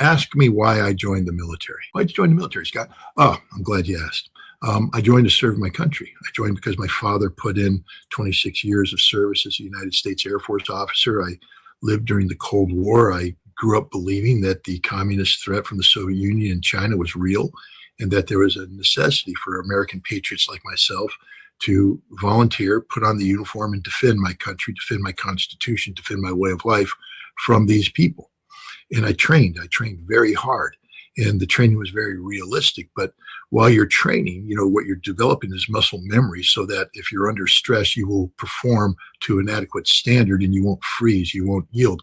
Ask me why I joined the military. Why'd you join the military, Scott? Oh, I'm glad you asked. I joined to serve my country. I joined because my father put in 26 years of service as a United States Air Force officer. I lived during the Cold War. I grew up believing that the communist threat from the Soviet Union and China was real, and that there was a necessity for American patriots like myself to volunteer, put on the uniform, and defend my country, defend my Constitution, defend my way of life from these people. And I trained very hard, and the training was very realistic. But while you're training, what you're developing is muscle memory, so that if you're under stress, you will perform to an adequate standard and you won't freeze, you won't yield.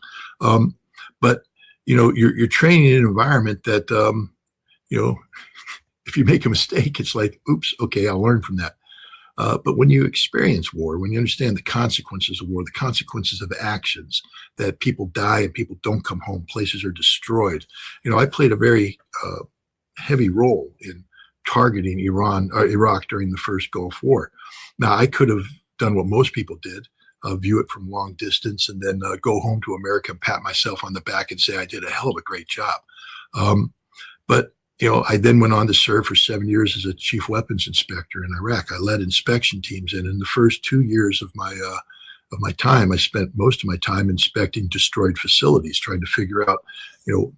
But you're training in an environment that, if you make a mistake, it's like, oops, okay, I'll learn from that. But when you experience war, when you understand the consequences of war, the consequences of actions, that people die and people don't come home, places are destroyed. I played a very heavy role in targeting Iraq during the first Gulf War. Now, I could have done what most people did, view it from long distance, and then go home to America and pat myself on the back and say I did a hell of a great job. But I then went on to serve for 7 years as a chief weapons inspector in Iraq. I led inspection teams, and in the first 2 years of my time, I spent most of my time inspecting destroyed facilities, trying to figure out,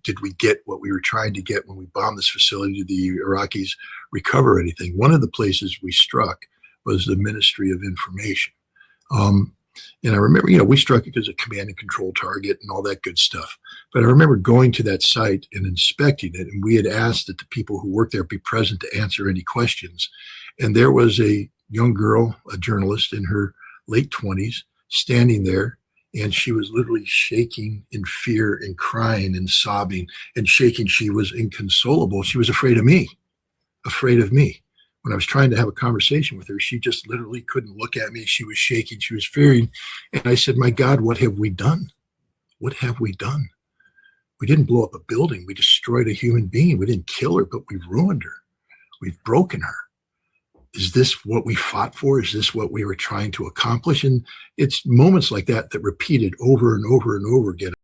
did we get what we were trying to get when we bombed this facility? Did the Iraqis recover anything? One of the places we struck was the Ministry of Information. And I remember, we struck it as a command and control target and all that good stuff. But I remember going to that site and inspecting it, and we had asked that the people who worked there be present to answer any questions. And there was a young girl, a journalist in her late 20s, standing there, and she was literally shaking in fear and crying and sobbing and shaking. She was inconsolable. She was afraid of me. When I was trying to have a conversation with her, she just literally couldn't look at me. She was shaking. She was fearing. And I said, my God, what have we done? What have we done? We didn't blow up a building. We destroyed a human being. We didn't kill her, but we've ruined her. We've broken her. Is this what we fought for? Is this what we were trying to accomplish? And it's moments like that that repeated over and over and over again.